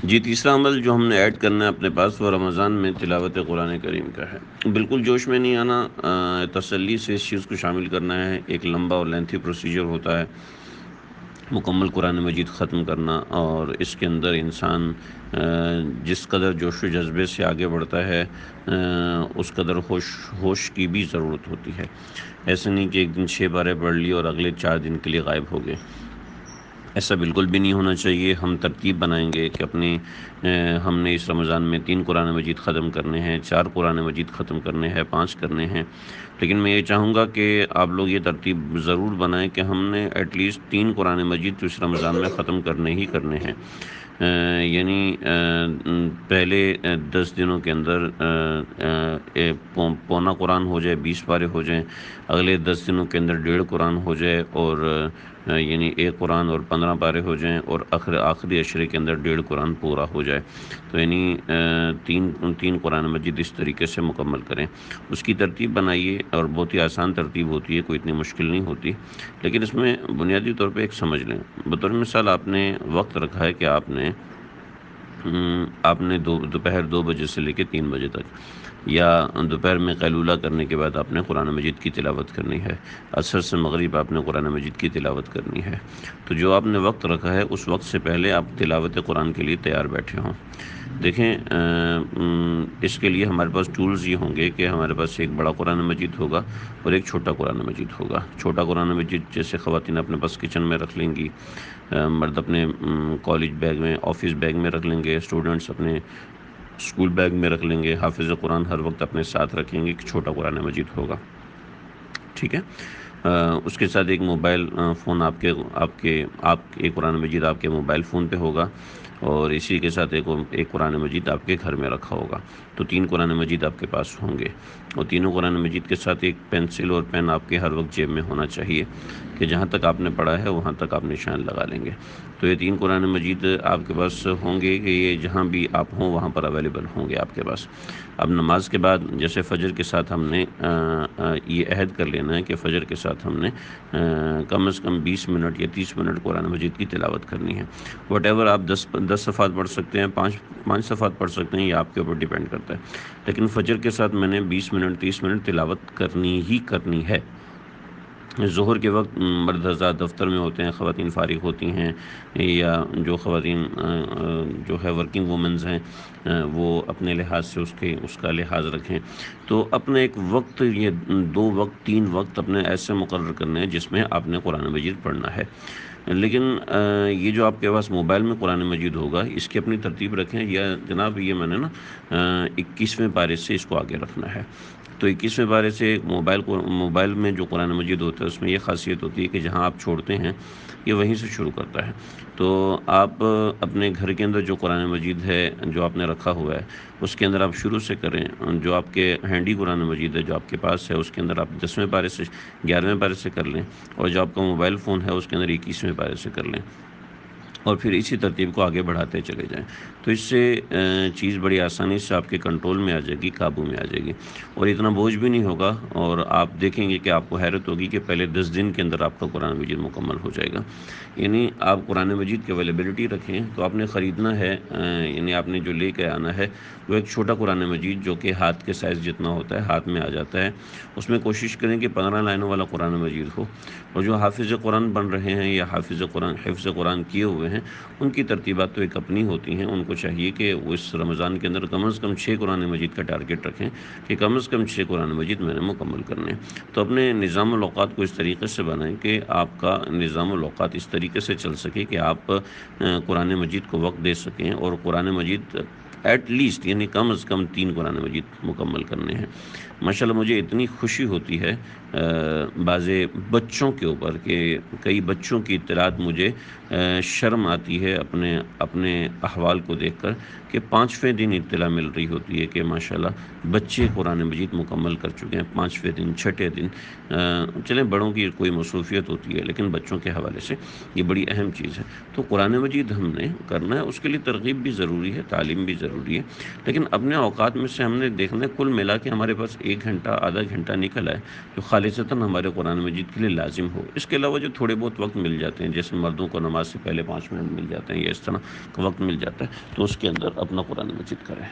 جی، تیسرا عمل جو ہم نے ایڈ کرنا ہے اپنے پاس وہ رمضان میں تلاوت قرآن کریم کا ہے۔ بالکل جوش میں نہیں آنا، تسلی سے اس چیز کو شامل کرنا ہے۔ ایک لمبا اور لینتھی پروسیجر ہوتا ہے مکمل قرآن مجید ختم کرنا، اور اس کے اندر انسان جس قدر جوش و جذبے سے آگے بڑھتا ہے اس قدر ہوش کی بھی ضرورت ہوتی ہے۔ ایسا نہیں کہ ایک دن 6 بارے پڑھ لی اور اگلے 4 دن کے لیے غائب ہو گئے، ایسا بالکل بھی نہیں ہونا چاہیے۔ ہم ترتیب بنائیں گے کہ ہم نے اس رمضان میں 3 قرآن مجید ختم کرنے ہیں، 4 قرآن مجید ختم کرنے ہیں، 5 کرنے ہیں، لیکن میں یہ چاہوں گا کہ آپ لوگ یہ ترتیب ضرور بنائیں کہ ہم نے ایٹ لیسٹ 3 قرآن مجید تو اس رمضان میں ختم کرنے ہی کرنے ہیں۔ یعنی پہلے 10 دنوں کے اندر پونا قرآن ہو جائے، 20 پارے ہو جائیں، اگلے 10 دنوں کے اندر 1.5 قرآن ہو جائے، اور یعنی 1 قرآن اور 15 پارے ہو جائیں، اور آخری عشرے کے اندر 1.5 قرآن پورا ہو جائے۔ تو یعنی تین قرآن مجید اس طریقے سے مکمل کریں، اس کی ترتیب بنائیے، اور بہت ہی آسان ترتیب ہوتی ہے، کوئی اتنی مشکل نہیں ہوتی، لیکن اس میں بنیادی طور پہ ایک سمجھ لیں۔ بطور مثال آپ نے وقت رکھا ہے کہ آپ نے دوپہر 2 بجے سے لے کے 3 بجے تک، یا دوپہر میں قیلولہ کرنے کے بعد آپ نے قرآن مجید کی تلاوت کرنی ہے، عصر سے مغرب آپ نے قرآن مجید کی تلاوت کرنی ہے۔ تو جو آپ نے وقت رکھا ہے اس وقت سے پہلے آپ تلاوت قرآن کے لیے تیار بیٹھے ہوں۔ دیکھیں، اس کے لیے ہمارے پاس ٹولز یہ ہوں گے کہ ہمارے پاس ایک بڑا قرآن مجید ہوگا اور ایک چھوٹا قرآن مجید ہوگا۔ چھوٹا قرآن مجید جیسے خواتین اپنے پاس کچن میں رکھ لیں گی، مرد اپنے کالج بیگ میں، آفس بیگ میں رکھ لیں گے، اسٹوڈنٹس اپنے اسکول بیگ میں رکھ لیں گے، حافظ قرآن ہر وقت اپنے ساتھ رکھیں گے کہ چھوٹا قرآن مجید ہوگا، ٹھیک ہے۔ اس کے ساتھ ایک موبائل فون آپ کے قرآن مجید آپ کے موبائل فون پہ ہوگا، اور اسی کے ساتھ ایک قرآن مجید آپ کے گھر میں رکھا ہوگا۔ تو 3 قرآن مجید آپ کے پاس ہوں گے، اور تینوں قرآن مجید کے ساتھ ایک پینسل اور پین آپ کے ہر وقت جیب میں ہونا چاہیے کہ جہاں تک آپ نے پڑھا ہے وہاں تک آپ نشان لگا لیں گے۔ تو یہ 3 قرآن مجید آپ کے پاس ہوں گے کہ یہ جہاں بھی آپ ہوں وہاں پر اویلیبل ہوں گے آپ کے پاس۔ اب نماز کے بعد جیسے فجر کے ساتھ ہم نے یہ عہد کر لینا ہے کہ فجر کے ساتھ ہم نے کم از کم 20 منٹ یا 30 منٹ قرآن مجید کی تلاوت کرنی ہے۔ واٹ ایور آپ 10 صفحات پڑھ سکتے ہیں، 5 صفحات پڑھ سکتے ہیں، یہ آپ کے اوپر ڈیپینڈ کرتا ہے، لیکن فجر کے ساتھ میں نے 20 منٹ 30 منٹ تلاوت کرنی ہی کرنی ہے۔ ظہر کے وقت مرد حضرات دفتر میں ہوتے ہیں، خواتین فارغ ہوتی ہیں، یا جو خواتین جو ہے ورکنگ وومنز ہیں وہ اپنے لحاظ سے اس کا لحاظ رکھیں۔ تو اپنے ایک وقت، یہ 2 وقت 3 وقت اپنے ایسے مقرر کرنے ہیں جس میں آپ نے قرآن مجید پڑھنا ہے۔ لیکن یہ جو آپ کے پاس موبائل میں قرآن مجید ہوگا اس کی اپنی ترتیب رکھیں، یا جناب یہ میں نے 21ویں پارے سے اس کو آگے رکھنا ہے۔ تو 21ویں پارے سے موبائل میں جو قرآن مجید ہوتا ہے اس میں یہ خاصیت ہوتی ہے کہ جہاں آپ چھوڑتے ہیں یہ وہیں سے شروع کرتا ہے۔ تو آپ اپنے گھر کے اندر جو قرآن مجید ہے جو آپ نے رکھا ہوا ہے اس کے اندر آپ شروع سے کریں، جو آپ کے ہینڈی قرآن مجید ہے جو آپ کے پاس ہے اس کے اندر آپ 10ویں پارے سے 11ویں پارے سے کر لیں، اور جو آپ کا موبائل فون ہے اس کے اندر 21ویں پارے سے کر لیں، اور پھر اسی ترتیب کو آگے بڑھاتے چلے جائیں۔ تو اس سے چیز بڑی آسانی سے آپ کے کنٹرول میں آ جائے گی، قابو میں آ جائے گی، اور اتنا بوجھ بھی نہیں ہوگا، اور آپ دیکھیں گے کہ آپ کو حیرت ہوگی کہ پہلے 10 دن کے اندر آپ کا قرآن مجید مکمل ہو جائے گا۔ یعنی آپ قرآن مجید کی اویلیبلٹی رکھیں، تو آپ نے خریدنا ہے، یعنی آپ نے جو لے کے آنا ہے وہ ایک چھوٹا قرآن مجید جو کہ ہاتھ کے سائز جتنا ہوتا ہے، ہاتھ میں آ جاتا ہے، اس میں کوشش کریں کہ 15 لائنوں والا قرآن مجید ہو۔ اور جو حافظ قرآن بن رہے ہیں یا حفظ قرآن کیے ہوئے ہیں ان کی ترتیبات تو ایک اپنی ہوتی ہیں، ان کو چاہیے کہ وہ اس رمضان کے اندر کم از کم 6 قرآن مجید کا ٹارگٹ رکھیں کہ کم از کم 6 قرآن مجید میں نے مکمل کرنے ہیں۔ تو اپنے نظام الاوقات کو اس طریقے سے بنائیں کہ آپ کا نظام الاوقات اس طریقے سے چل سکے کہ آپ قرآن مجید کو وقت دے سکیں، اور قرآن مجید ایٹ لیسٹ یعنی کم از کم 3 قرآن مجید مکمل کرنے ہیں۔ ماشاءاللہ مجھے اتنی خوشی ہوتی ہے بعض بچوں کے اوپر کہ کئی بچوں کی اطلاعات مجھے شرم آتی ہے اپنے احوال کو دیکھ کر کہ 5ویں دن اطلاع مل رہی ہوتی ہے کہ ماشاءاللہ بچے قرآن مجید مکمل کر چکے ہیں 5ویں دن 6ٹھے دن۔ چلیں بڑوں کی کوئی مصروفیت ہوتی ہے لیکن بچوں کے حوالے سے یہ بڑی اہم چیز ہے۔ تو قرآن مجید ہم نے کرنا ہے، اس کے لیے ترغیب بھی ضروری ہے، تعلیم بھی ضروری ضروری ہے، لیکن اپنے اوقات میں سے ہم نے دیکھنا ہے کل ملا کے ہمارے پاس 1 گھنٹہ آدھا گھنٹہ نکل آئے جو خالصتاً ہمارے قرآن مجید کے لیے لازم ہو۔ اس کے علاوہ جو تھوڑے بہت وقت مل جاتے ہیں، جیسے مردوں کو نماز سے پہلے 5 منٹ مل جاتے ہیں یا اس طرح کا وقت مل جاتا ہے، تو اس کے اندر اپنا قرآن مجید کریں۔